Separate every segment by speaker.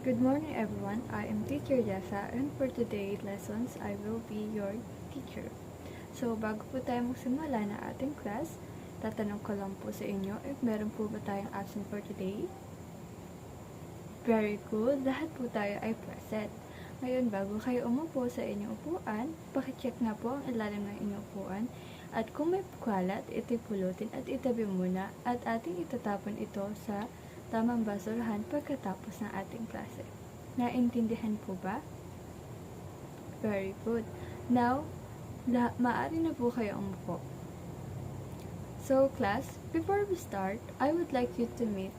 Speaker 1: Good morning everyone, I am Teacher Jessa and for today's lessons, I will be your teacher. So bago po tayo magsimula na ating class, tatanong ko lang po sa inyo if meron po ba tayong absent for today? Very good, lahat po tayo ay present. Ngayon bago kayo umupo sa inyong upuan, pakicheck nga po ang ilalim ng inyong upuan at kung may kalat, ito'y pulutin at itabi muna at ating itatapon ito sa tamang basurahan pagkatapos ng ating klase. Naintindihan po ba? Very good. Now, maaari na po kayo umupo. So, class, before we start, I would like you to meet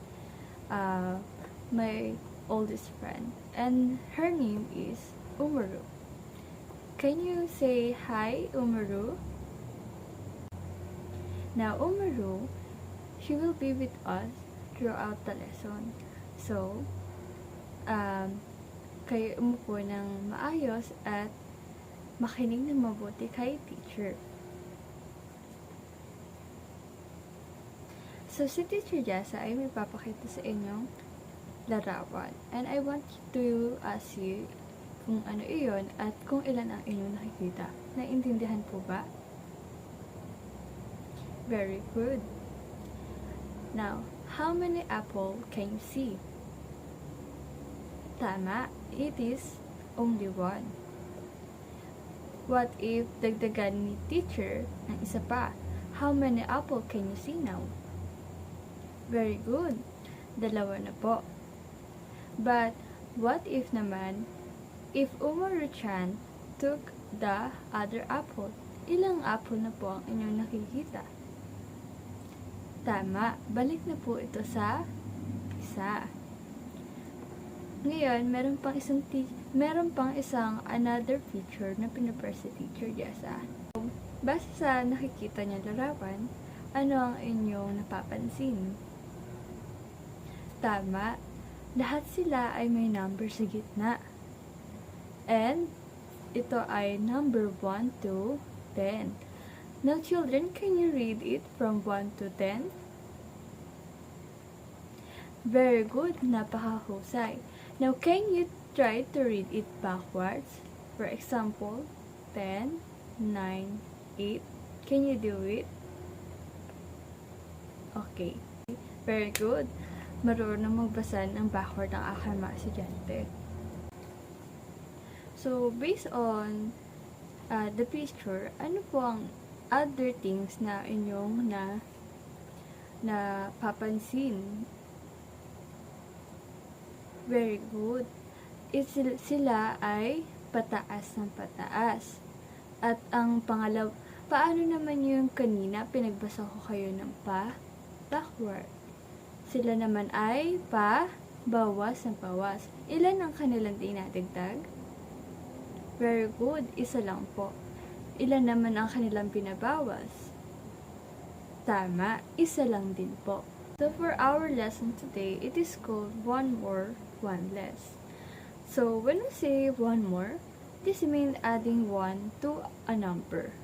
Speaker 1: my oldest friend. And her name is Umaru. Can you say hi, Umaru? Now, Umaru, she will be with us throughout the lesson. So, kayo umupo ng maayos at makinig ng mabuti kay teacher. So, si Teacher Jessa ay may papakita sa inyong larawan. And I want to ask you kung ano iyon at kung ilan ang inyong nakikita. Naintindihan po ba? Very good. Now, how many apple can you see? Tama, it is only one. What if dagdagan ni teacher ng isa pa? How many apple can you see now? Very good. Dalawa na po. But, what if naman, if Umaru-chan took the other apple, ilang apple na po ang inyong nakikita? Tama, balik na po ito sa isa. Ngayon, meron pang isang another feature na pinapare si Teacher Jessa. Base sa nakikita niya larawan, ano ang inyong napapansin? Tama, lahat sila ay may number sa gitna. And, ito ay number 1 to 10. Now, children, can you read it from 1 to 10? Very good, napakahusay. Now, can you try to read it backwards? For example, 10, 9, 8. Can you do it? Okay. Very good. Marunong magbasa ng backward ang aking mga estudyante. So, based on the picture, ano po ang other things na inyong napapansin? Very good. Sila ay pataas ng pataas. At ang pangalaw, paano naman yung kanina pinagbasa ko kayo ng backward? Sila naman ay bawas ng bawas. Ilan ang kanilang dinadagdag? Very good. Isa lang po. Ilan naman ang kanilang binabawas? Tama, isa lang din po. So for our lesson today, it is called one more, one less. So when we say one more, this means adding one to a number.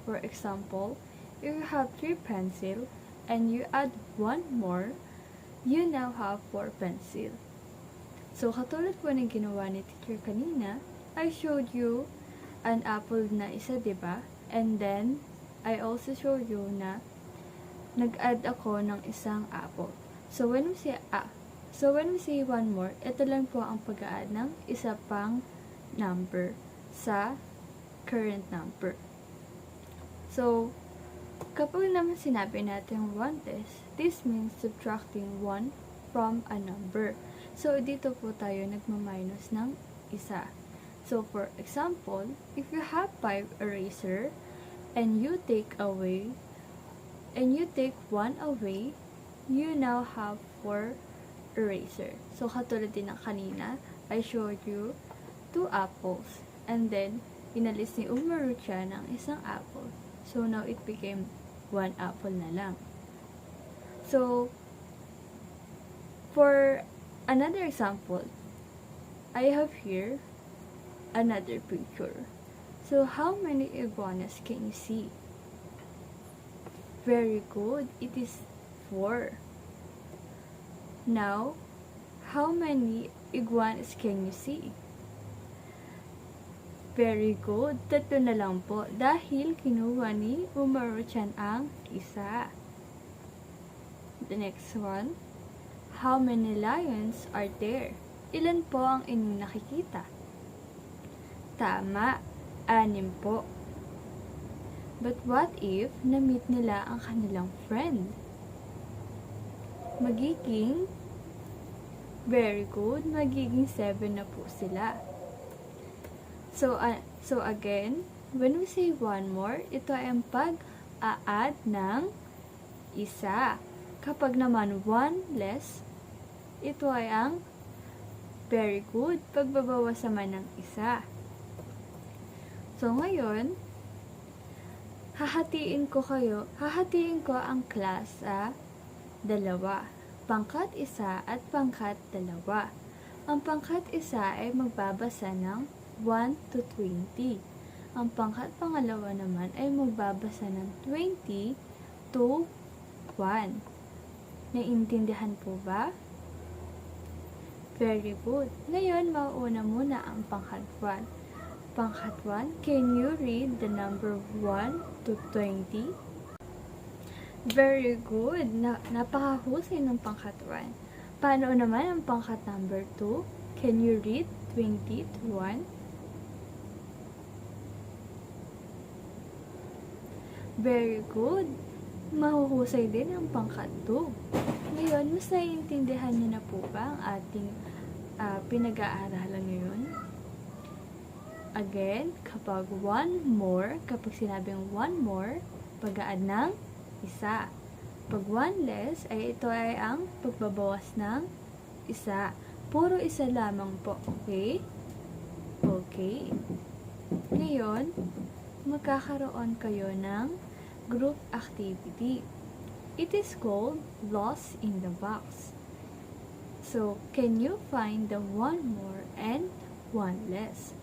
Speaker 1: For example, if you have 3 pencils and you add one more, you now have 4 pencils. So katulad po ng ginawa ni teacher kanina, I showed you an apple na isa, diba? And then, I also showed you na nag-add ako ng isang apple. So when we say one more, ito lang po ang pag-add ng isa pang number sa current number. So, kapag naman sinabi natin one less, this means subtracting 1 from a number. So, dito po tayo nagmaminus ng isa. So, for example, if you have 5 eraser and you take 1 away, you now have 4 eraser. So, katulad din ng kanina, I showed you 2 apples. And then, inalis ni Umaru-chan ng isang apple. So, now it became 1 apple na lang. So, for another example, I have here another picture. So, how many iguanas can you see? Very good. It is 4. Now, how many Iguan is can you see? Very good. 3 na lang po dahil kinuha ni Umaru-chan ang isa. The next one. How many lions are there? Ilan po ang inyong nakikita? Tama, 6 po. But what if na-meet nila ang kanilang friend? Magiging, very good, magiging 7 na po sila. So again, when we say one more, ito ay ang pag-a-add ng isa. Kapag naman one less, ito ay ang very good, pagbabawas naman ng isa. So ngayon, hahatiin ko ang class sa 2. Pangkat 1 at pangkat 2. Ang pangkat 1 ay magbabasa ng 1 to 20. Ang pangkat 2 naman ay magbabasa ng 20 to 1. Naiintindihan po ba? Very good. Ngayon, mauuna muna ang pangkat 1. Pangkat 1, can you read the number 1 to 20? Very good. Napakahusay ng pangkat 1. Paano naman ang pangkat number 2? Can you read 20 to 1? Very good. Mahuhusay din ang pangkat 2. Ngayon, mas naiintindihan niyo na po ba ang ating pinag-aaralan ngayon? Again, kapag sinabing one more, pag-a-add ng isa. Pag one less, ay ito ay ang pagbabawas ng isa. Puro isa lamang po, okay? Okay. Ngayon, magkakaroon kayo ng group activity. It is called Lost in the Box. So, can you find the one more and one less?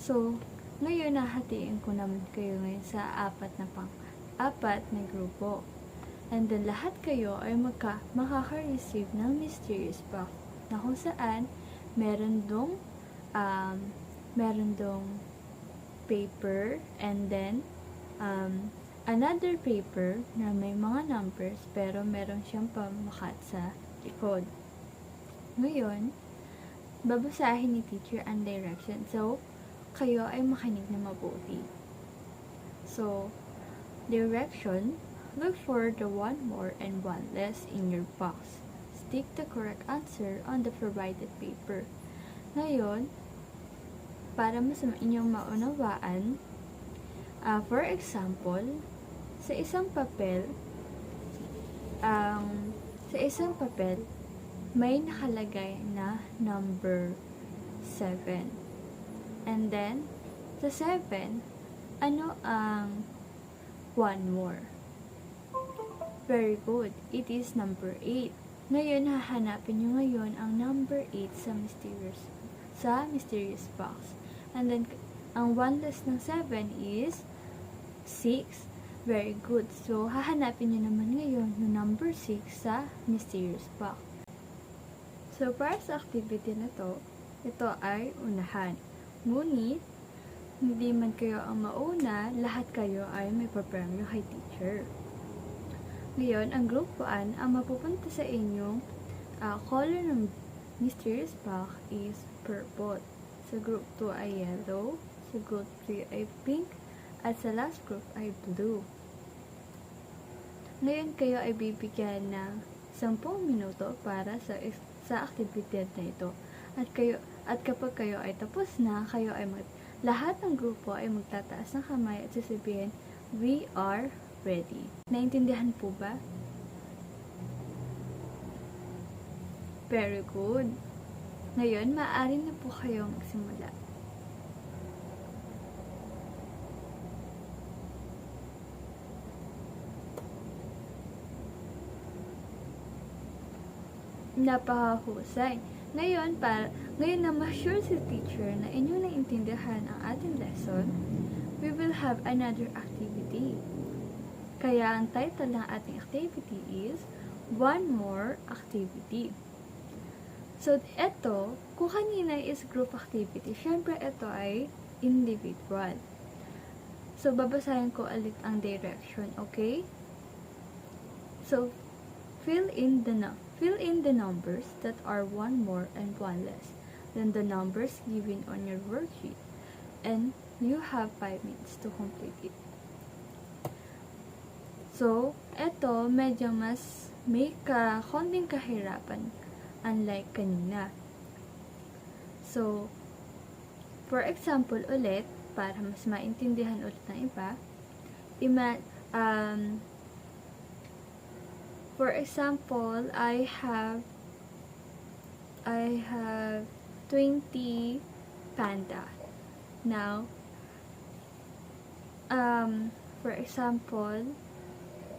Speaker 1: So, ngayon nahatiin ko naman kayo ngayon sa apat na grupo. And then, lahat kayo ay makaka-receive ng mysterious box na kung saan meron dong paper and then another paper na may mga numbers pero meron siyang pamakat sa likod. Ngayon, babasahin ni teacher ang direction. So, kayo ay makinig na mabuti. So, direction, look for the one more and one less in your box. Stick the correct answer on the provided paper. Ngayon, para mas inyong maunawaan, for example, sa isang papel, may nakalagay na number 7. And then, sa 7, ano ang one more? Very good. It is number 8. Ngayon, hahanapin nyo ngayon ang number 8 sa mysterious box. And then, ang one less ng 7 is 6. Very good. So, hahanapin nyo naman ngayon yung number 6 sa mysterious box. So, para sa activity na to, ito ay unahan. Ngunit, hindi man kayo ang mauna, lahat kayo ay may papremyo kay teacher. Ngayon, ang group 1, ang mapupunta sa inyong color ng mysterious box is purple. Sa group 2 ay yellow, sa group 3 ay pink, at sa last group ay blue. Ngayon, kayo ay bibigyan ng 10 minuto para sa activity na ito. At kapag kayo ay tapos na, lahat ng grupo ay magtataas ng kamay at sasabihin, we are ready. Naintindihan po ba? Very good. Ngayon, maaari na po kayo magsimula. Napakahusay. Ngayon na ma-sure si teacher na inyong naintindihan ang ating lesson, we will have another activity. Kaya ang title ng ating activity is One More Activity. So, ito, kung kanina is group activity, syempre ito ay individual. So, babasahin ko ulit ang direction, okay? So, fill in the numbers that are one more and one less than the numbers given on your worksheet. And you have 5 minutes to complete it. So, eto, medyo mas may konting kahirapan unlike kanina. So, for example ulit, para mas maintindihan ulit ng iba, for example, I have 20 panda. Now, for example,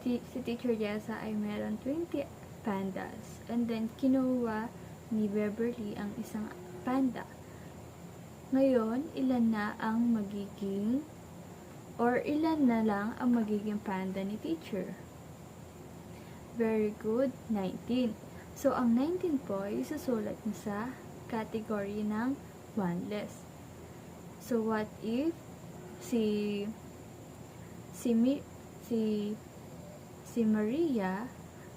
Speaker 1: si Teacher Jessa ay meron 20 pandas. And then, kinuha ni Beverly ang isang panda. Ngayon, ilan na lang ang magiging panda ni Teacher? Very good, 19. So, ang 19 po ay isusulat niya sa category ng one less. So, what if si Maria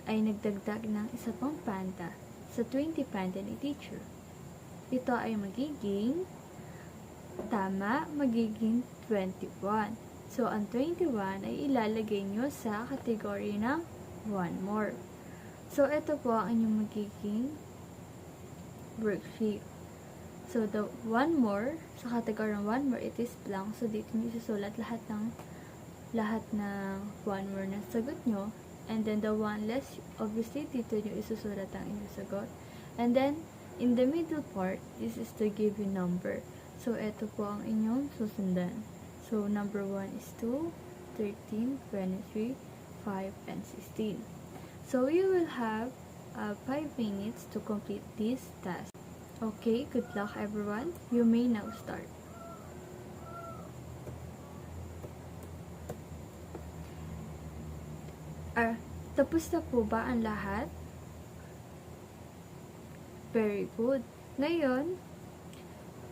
Speaker 1: ay nagdagdag ng isa pang panda sa 20 panda ni Teacher? Ito ay magiging 21. So, ang 21 ay ilalagay nyo sa category ng one more. So, ito po ang inyong magiging worksheet. So, the one more, sa category ng one more, it is blank. So, dito nyo isusulat lahat ng one more na sagot nyo. And then, the one less, obviously, dito nyo isusulat ang inyong sagot. And then, in the middle part, this is to give you number. So, ito po ang inyong susundan. So, number 1 is 2, 13, 23, 5, and 16. So, you will have 5 minutes to complete this task. Okay, good luck everyone. You may now start. Tapos na po ba ang lahat? Very good. Ngayon,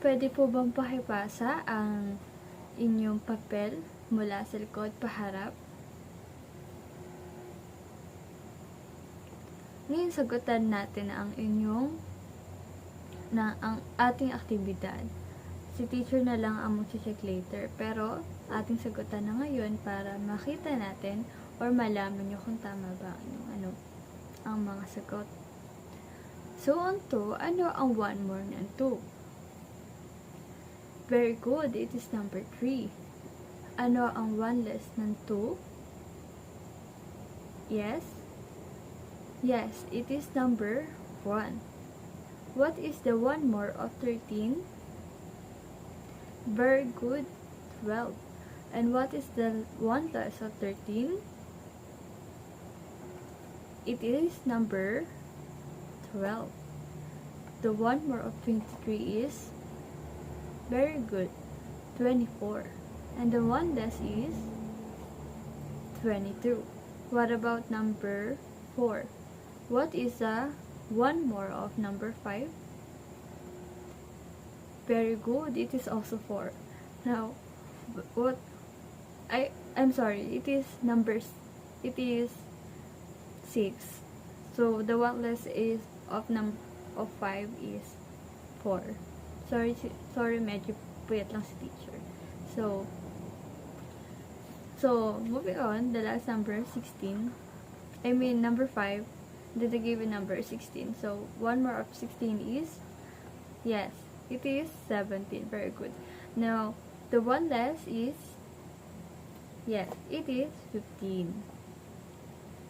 Speaker 1: pwede po bang pakipasa ang inyong papel mula sa likod paharap? Ngayon, sagutan natin ang ang ating aktibidad. Si Teacher na lang ang mag-check later, pero ating sagutan na ngayon para makita natin or malaman nyo kung tama ba ang mga sagot. So, on 2, ano ang one more ng 2? Very good, it is number 3. Ano ang one less ng 2? Yes? Yes, it is number 1. What is the one more of 13? Very good, 12. And what is the one less of 13? It is number 12. The one more of 23 is, very good, 24. And the one less is 22. What about number 4? What is the one more of number 5? Very good, it is also 4. Now, I'm sorry, it is 6. So, the one less is of 5 is 4. Sorry, medyo puyat lang si Teacher. So, moving on, the last number, 16. Number 5. Did I give a number 16? So, one more of 16 is, yes, it is 17. Very good. Now, the one less is, yes, it is 15.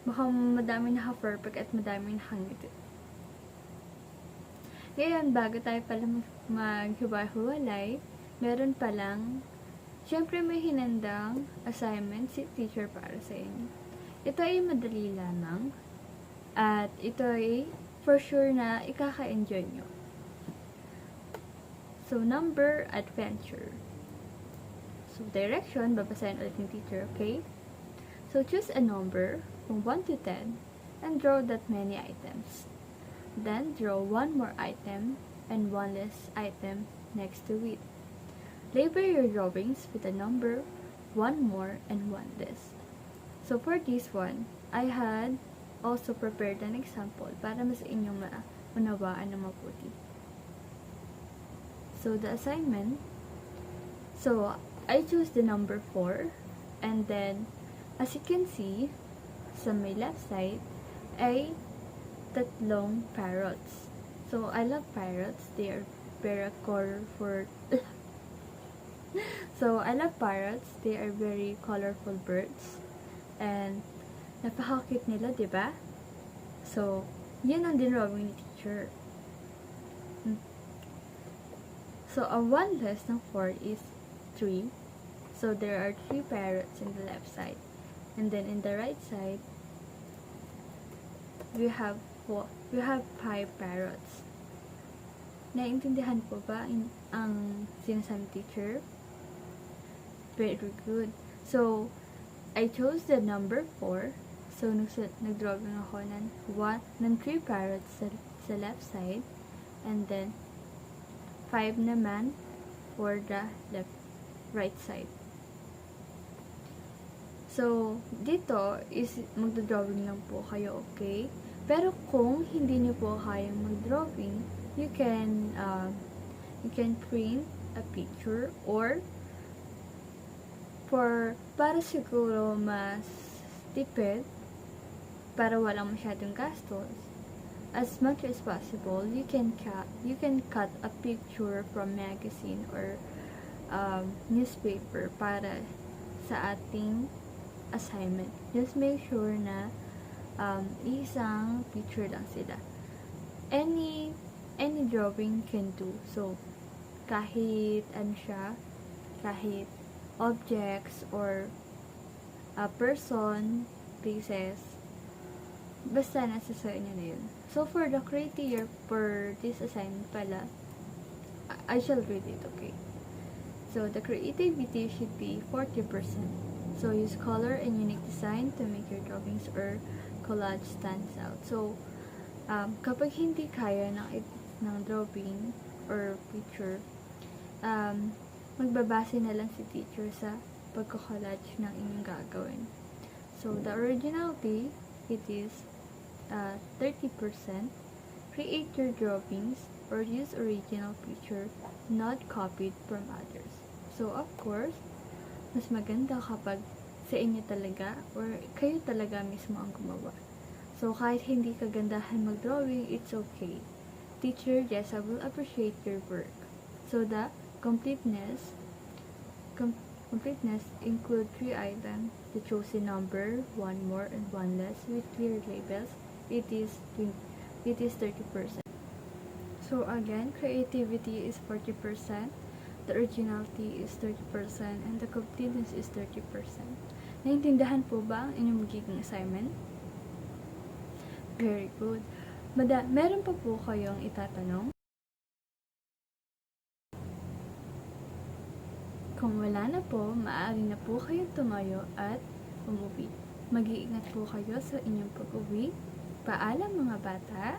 Speaker 1: Mukhang madami naka-perfect at madami nakangiti. Ngayon, bago tayo pala maghiwa-hiwalay, meron palang, syempre may hinandang assignment si Teacher para sa inyo. Ito ay madali lamang. At ito ay for sure na ikaka-enjoy nyo. So, number adventure. So, direction, babasahin ulit ng Teacher, okay? So, choose a number from 1 to 10 and draw that many items. Then draw one more item and one less item next to it. Label your drawings with a number, one more and one less. So for this one, I had also prepared an example para mas inyong maunawaan ng mabuti. So the assignment, so I choose the number 4, and then as you can see, sa may left side ay tatlong parrots. So I love parrots, they are very colorful. So I love parrots, they are very colorful birds, and napaka-cute nila, diba? So yun ang dinrawing ni teacher. So a 1 less ng 4 is 3. So there are 3 parrots in the left side. And then in the right side, we have 5 parrots. Naintindihan po ba ang sinasabi teacher? Very good. So I chose the number 4. So nagdrawing ako ng 3 parrots sa left side, and then 5 naman for the right side. So, dito is magdodrawing lang po kayo, okay? Pero kung hindi niyo po kayang magdrawing, you can print a picture, or para siguro mas tipid, para walang masyadong gastos, as much as possible, you can cut a picture from magazine or newspaper para sa ating assignment. Just make sure na isang picture lang sila. Any drawing can do. So, kahit kahit objects or a person, places, basta nasa sa inyo na yun. So, for the criteria for this assignment pala, I shall read it, okay? So, the creativity should be 40%. So, use color and unique design to make your drawings or collage stands out. So, kapag hindi kaya ng drawing or picture, magbabase na lang si teacher sa pagko-collage ng inyong gagawin. So, the originality, it is 30%. Create your drawings or use original picture, not copied from others. So, of course, mas maganda kapag sa inyo talaga or kayo talaga mismo ang gumawa. So, kahit hindi kagandahan mag-drawing, it's okay. Teacher Jessa will appreciate your work. So, the completeness include 3 items, the chosen number, 1 more and 1 less with clear labels. It is 30%. So, again, creativity is 40%. The originality is 30%, and the completeness is 30%. Naintindihan po ba ang inyong magiging assignment? Very good. Meron pa po kayong itatanong? Kung wala na po, maaari na po kayong tumayo at umuwi. Mag-iingat po kayo sa inyong pag-uwi. Paalam mga bata!